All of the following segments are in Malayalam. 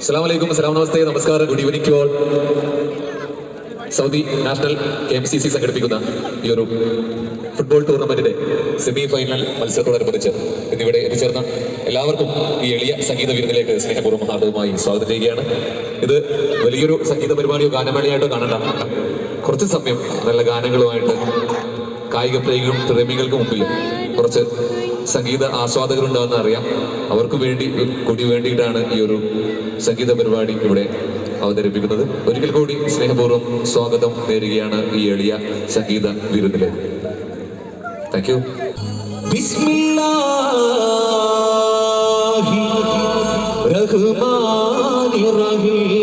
അസ്സലാമലൈക്കും, അസ്സലാം നമസ്തേ, നമസ്കാരം, good evening to all. Saudi national KMCC സംഘടിപ്പിക്കുന്ന ഈ ഒരു ഫുട്ബോൾ ടൂർണമെന്റിന്റെ സെമി ഫൈനൽ മത്സരത്തോടനുബന്ധിച്ച് എന്നിവിടെ എത്തിച്ചേർന്ന എല്ലാവർക്കും ഈ എളിയ സംഗീത വിരുന്നിലേക്ക് സ്നേഹപൂർവ്വം ഹാർദവുമായി സ്വാഗതം ചെയ്യുകയാണ്. ഇത് വലിയൊരു സംഗീത പരിപാടിയോ ഗാനമേളയായിട്ടോ കാണണ്ട. കുറച്ച് സമയം നല്ല ഗാനങ്ങളുമായിട്ട് കായിക പ്രേമികൾക്ക് മുമ്പിൽ കുറച്ച് സംഗീത ആസ്വാദകരുണ്ടാവുന്ന അറിയാം. അവർക്ക് വേണ്ടിയിട്ടാണ് ഈ ഒരു സംഗീത പരിപാടി ഇവിടെ അവതരിപ്പിക്കുന്നത്. ഒരിക്കൽ കൂടി സ്നേഹപൂർവ്വം സ്വാഗതം നേരുകയാണ് ഈ എളിയ സംഗീത വിരുന്നിലേക്ക്. Thank you. ബിസ്മില്ലാഹി റഹ്മാനിർ റഹീം.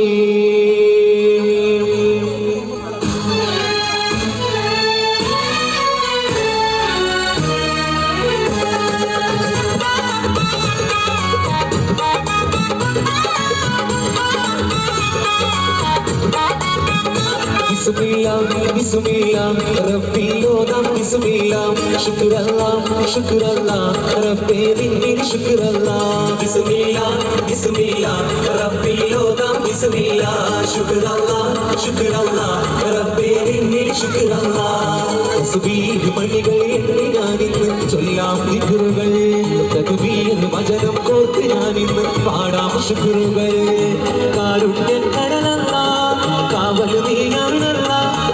Bismillah, Rabbi Lodam, Bismillah, Shukrallah, Shukrallah, Rabbi Dinil, Shukrallah. Bismillah, Bismillah, Rabbi Lodam, Bismillah, Shukrallah, Shukrallah, Rabbi Dinil, Shukrallah. Tasbih മണികൾ എണ്ണി ഞാനിന്ന് ചൊല്ലാം ദിക്റുകൾ, തക്ബീർ വചനം കോർത്ത് ഞാനിന്ന് പാടാം ശുക്റുകൾ. കാരുണ്യം കടലല്ല, കാവൽ നീയാണല്ല,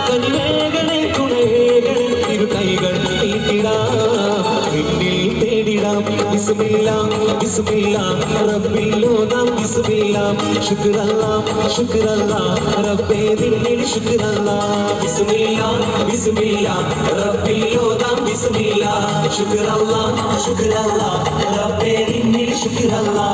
കനിവേഗണേ തുണയേകണേ, ഇരു കൈകൾ നീട്ടിടാം, പിന്നിൽ തേടിടാം. ബിസ്മില്ലാ ബിസ്മില്ലാ റബ്ബിലോദാം, ബിസ്മില്ലാ ശുക്രല്ലാ ശുക്രല്ലാ റബ്ബേ ദില്ലിൽ ശുക്രല്ലാ. ബിസ്മില്ലാ ബിസ്മില്ലാ റബ്ബിലോദാം, ബിസ്മില്ലാ ശുക്രല്ലാ ശുക്രല്ലാ റബ്ബേ ദില്ലിൽ ശുക്രല്ലാ.